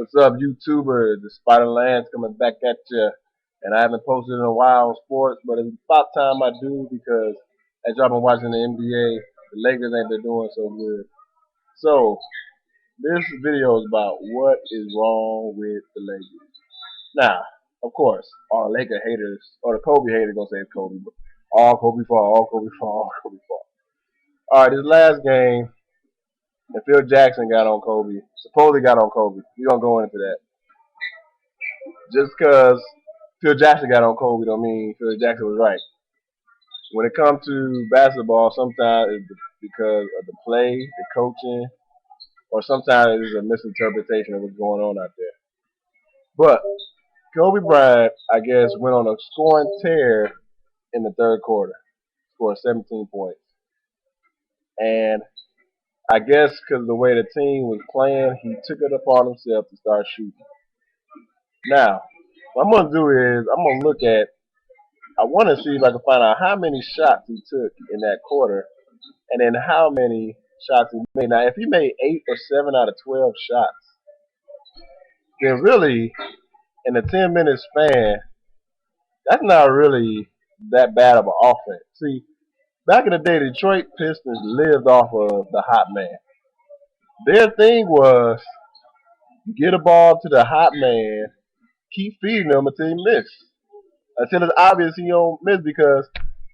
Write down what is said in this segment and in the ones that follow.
What's up, YouTuber? The Spider Lance coming back at you. And I haven't posted in a while on sports, but it's about time I do because as y'all been watching the NBA, the Lakers ain't been doing so good. So this video is about what is wrong with the Lakers. Now, of course, all the Laker haters or the Kobe haters gonna say it's Kobe, but all Kobe fault, all Kobe fault, all Kobe fault. All right, this last game, and Phil Jackson got on Kobe. Supposedly got on Kobe. We gonna go into that. Just because Phil Jackson got on Kobe don't mean Phil Jackson was right. When it comes to basketball, sometimes it's because of the play, the coaching, or sometimes it's a misinterpretation of what's going on out there. But Kobe Bryant, I guess, went on a scoring tear in the third quarter, scored 17 points. And I guess because of the way the team was playing, he took it upon himself to start shooting. Now, what I'm going to do is I'm going to look at I want to see if I can find out how many shots he took in that quarter, and then how many shots he made. Now, if he made 8 or 7 out of 12 shots, then really, in a 10-minute span, that's not really that bad of an offense. See, back in the day, Detroit Pistons lived off of the hot man. Their thing was get a ball to the hot man, keep feeding them until he miss. Until it's obvious he don't miss because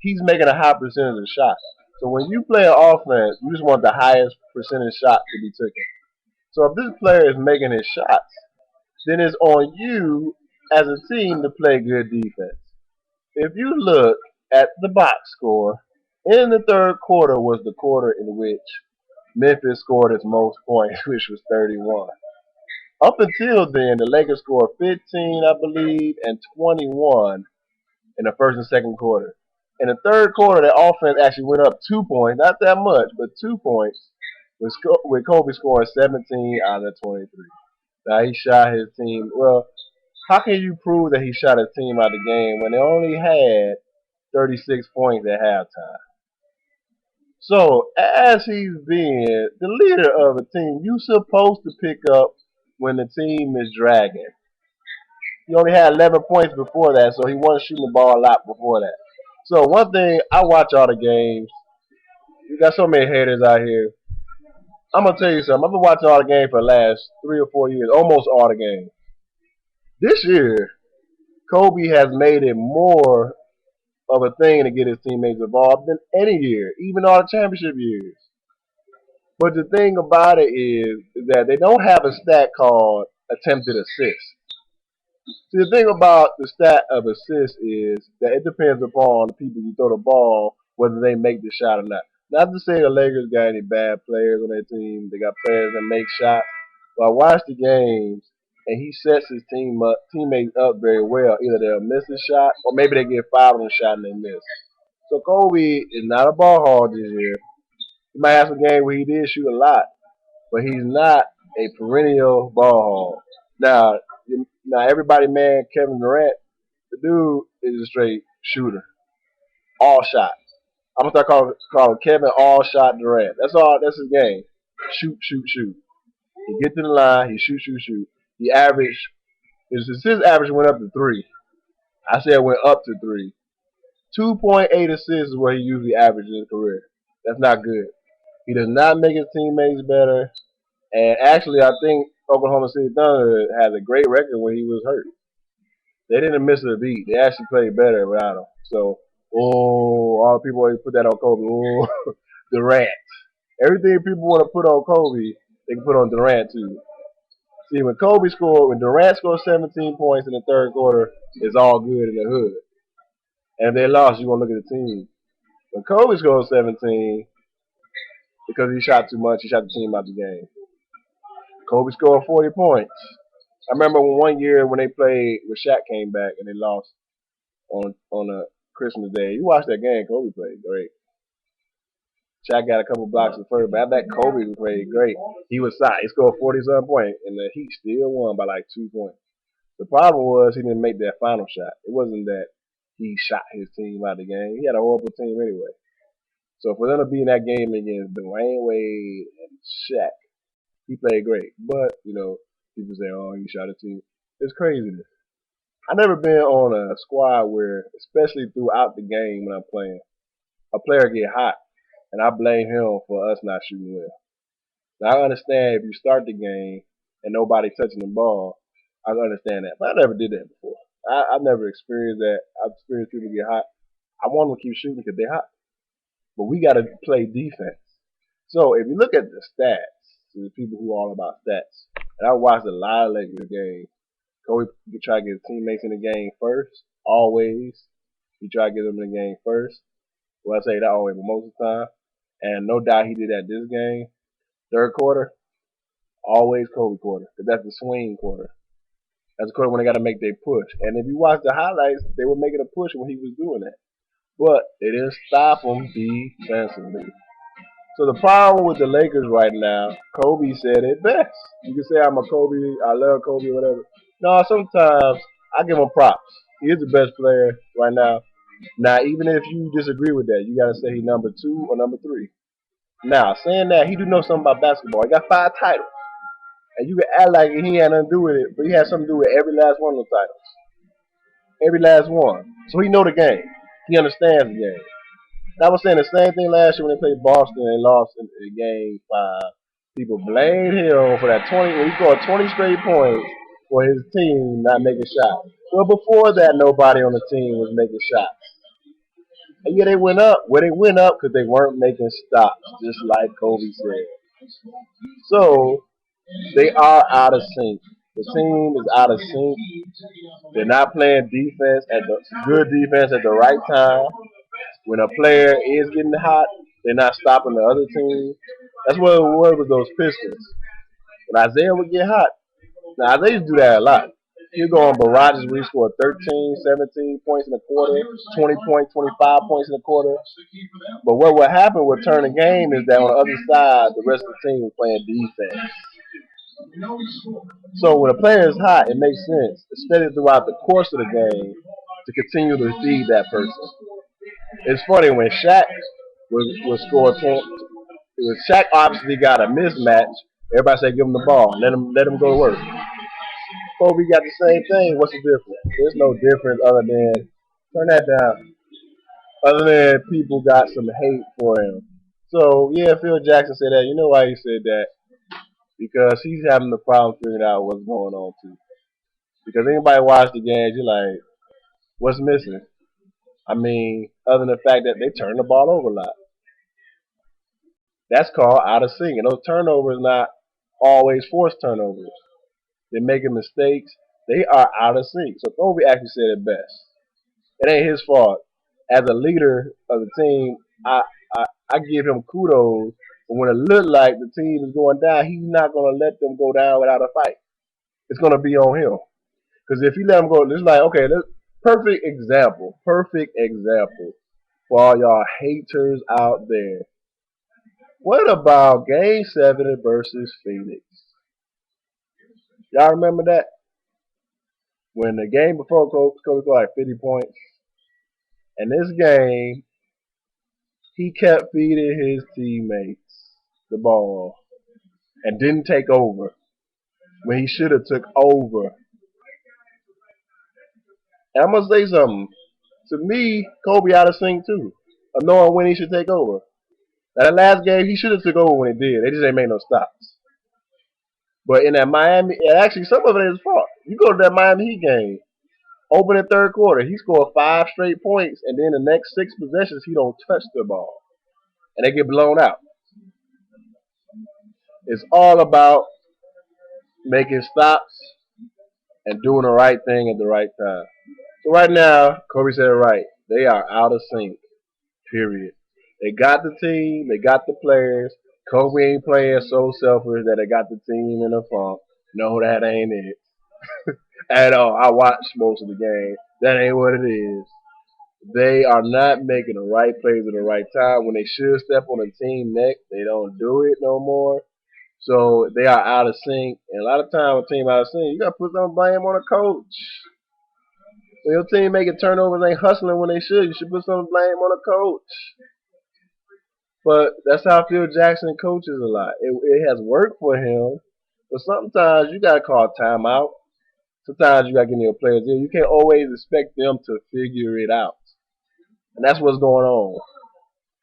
he's making a high percentage of shots. So when you play an offense, you just want the highest percentage shot to be taken. So if this player is making his shots, then it's on you as a team to play good defense. If you look at the box score, in the third quarter was the quarter in which Memphis scored its most points, which was 31. Up until then, the Lakers scored 15, I believe, and 21 in the first and second quarter. In the third quarter, the offense actually went up 2 points, not that much, but 2 points, with Kobe scoring 17 out of 23. Now he shot his team. Well, how can you prove that he shot his team out of the game when they only had 36 points at halftime? So as he's being the leader of a team, you supposed to pick up when the team is dragging. He only had 11 points before that, so he wasn't shooting the ball a lot before that. So one thing, I watch all the games. You got so many haters out here. I'm gonna tell you something. I've been watching all the games for the last 3 or 4 years, almost all the games. This year, Kobe has made it more of a thing to get his teammates involved than any year, even all the championship years. But the thing about it is that they don't have a stat called attempted assists. See, the thing about the stat of assists is that it depends upon the people you throw the ball, whether they make the shot or not. Not to say the Lakers got any bad players on their team. They got players that make shots. But I watch the games, and he sets his teammates up very well. Either they'll miss a shot, or maybe they get fouled on a shot and they miss. So Kobe is not a ball hog this year. He might have some games where he did shoot a lot, but he's not a perennial ball hog. Now, now everybody man Kevin Durant, the dude is a straight shooter, all shots. I'm gonna start calling Kevin all shot Durant. That's all. That's his game. Shoot, shoot, shoot. He get to the line. He shoot, shoot, shoot. He average. His average went up to 3. I said it went up to 3. 2.8 assists is what he usually averages in his career. That's not good. He does not make his teammates better. And actually, I think Oklahoma City Thunder has a great record when he was hurt. They didn't miss a beat. They actually played better without him. So, all the people always put that on Kobe. Oh, Durant. Everything people want to put on Kobe, they can put on Durant too. See, when Durant scored 17 points in the third quarter, it's all good in the hood. And if they lost, you're gonna look at the team. When Kobe scored 17, because he shot too much, he shot the team out the game. Kobe scored 40 points. I remember one year when they played when Shaq came back and they lost on a Christmas Day. You watched that game, Kobe played great. Shaq got a couple blocks in first, but after that, Kobe played great. He was hot. He scored 40-some points, and the Heat still won by like 2 points. The problem was he didn't make that final shot. It wasn't that he shot his team out of the game. He had a horrible team anyway. So for them to be in that game against Dwayne Wade and Shaq, he played great. But, People say, "Oh, he shot a team." It's craziness. I never been on a squad where, especially throughout the game when I'm playing, a player get hot and I blame him for us not shooting well. Now, I understand if you start the game and nobody touching the ball, I understand that. But I never did that before. I've never experienced that. I've experienced people get hot. I want them to keep shooting because they're hot. But we got to play defense. So if you look at the stats, to the people who are all about stats, and I watched a lot of Lakers games, Kobe try to get his teammates in the game first, always. He try to get them in the game first. Well, I say that always, but most of the time. And no doubt he did that this game. Third quarter, always Kobe quarter, because that's the swing quarter. That's the quarter when they got to make their push. And if you watch the highlights, they were making a push when he was doing that. But they didn't stop him defensively. So the problem with the Lakers right now, Kobe said it best. You can say I'm a Kobe, I love Kobe, whatever. No, sometimes I give him props. He is the best player right now. Now, even if you disagree with that, you got to say he's number 2 or number 3. Now, saying that, he do know something about basketball. He got 5 titles. And you can act like he had nothing to do with it, but he had something to do with every last one of the titles. Every last one. So he know the game. He understands the game. And I was saying the same thing last year when they played Boston and lost in game 5. People blamed him for that 20 when he scored 20 straight points for his team not making shots. Well, before that, nobody on the team was making shots. And yeah, they went up. Well, they went up because they weren't making stops, just like Kobe said. So they are out of sync. The team is out of sync. They're not playing defense at the good defense at the right time. When a player is getting hot, they're not stopping the other team. That's what it was with those Pistons. When Isaiah would get hot, now Isaiah used to do that a lot. He'd go on barrages where he scored 13, 17 points in a quarter, 20 points, 25 points in a quarter. But what would happen would turn the game is that on the other side, the rest of the team was playing defense. So when a player is hot, it makes sense, especially throughout the course of the game, to continue to feed that person. It's funny when Shaq was score 20. Shaq obviously got a mismatch. Everybody say give him the ball, let him go to work. Kobe got the same thing. What's the difference? There's no difference other than turn that down. Other than people got some hate for him. So yeah, Phil Jackson said that. You know why he said that? Because he's having the problem figuring out what's going on too. Because anybody watch the games, you're like, what's missing? I mean, other than the fact that they turn the ball over a lot. That's called out of sync. And those turnovers not always forced turnovers. They're making mistakes. They are out of sync. So Kobe actually said it best. It ain't his fault. As a leader of the team, I give him kudos. But when it looked like the team is going down, he's not going to let them go down without a fight. It's going to be on him. Because if you let them go, it's like, okay, perfect example for all y'all haters out there. What about Game 7 versus Phoenix? Y'all remember that? When the game before Kobe scored like 50 points. And this game, he kept feeding his teammates the ball and didn't take over when he should have took over. And I'm going to say something. To me, Kobe out of sync too, of knowing when he should take over. Now, the last game, he should have took over when he did. They just ain't made no stops. But in that Miami, actually, some of it is his fault. You go to that Miami Heat game, opening third quarter, he scored 5 straight points, and then the next 6 possessions, he don't touch the ball. And they get blown out. It's all about making stops and doing the right thing at the right time. So right now, Kobe said it right. They are out of sync, period. They got the team, they got the players. Kobe ain't playing so selfish that they got the team in a funk. No, that ain't it. At all. I watched most of the game. That ain't what it is. They are not making the right plays at the right time. When they should step on the team neck, they don't do it no more. So they are out of sync. And a lot of times, when a team out of sync, you got to put some blame on the coach. When your team making turnovers, ain't hustling when they should, you should put some blame on the coach. But that's how Phil Jackson coaches a lot. It has worked for him, But sometimes you gotta call timeout. Sometimes you gotta get in your players in. You can't always expect them to figure it out, and that's what's going on.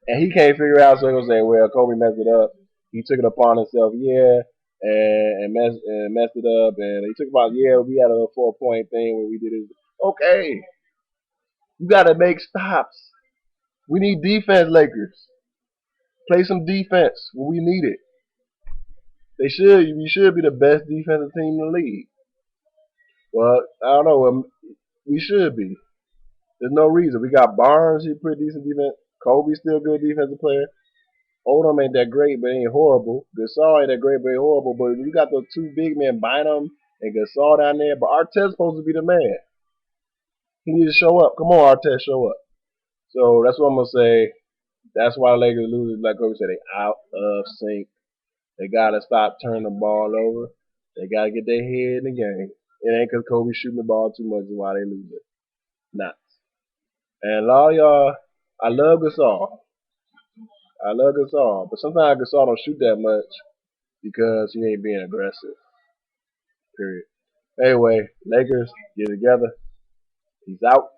And he can't figure it out, so he'll say, "Well, Kobe messed it up. He took it upon himself, yeah, and messed it up, and he took about yeah, we had a 4 point thing where we did it. Okay, you gotta make stops. We need defense, Lakers. Play some defense when we need it. We should be the best defensive team in the league. Well, I don't know. We should be. There's no reason. We got Barnes, he's pretty decent defense. Kobe's still a good defensive player. Odom ain't that great, but ain't horrible. Gasol ain't that great, but ain't horrible. But you got those two big men, Bynum and Gasol down there. But Artest's supposed to be the man. He needs to show up. Come on, Artest, show up. So that's what I'm gonna say. That's why the Lakers lose. Like Kobe said, they out of sync. They gotta stop turning the ball over. They gotta get their head in the game. It ain't cause Kobe shooting the ball too much is why they lose it. Nah. And a lot of y'all, I love Gasol. I love Gasol, but sometimes Gasol don't shoot that much because he ain't being aggressive. Period. Anyway, Lakers, get it together. He's out.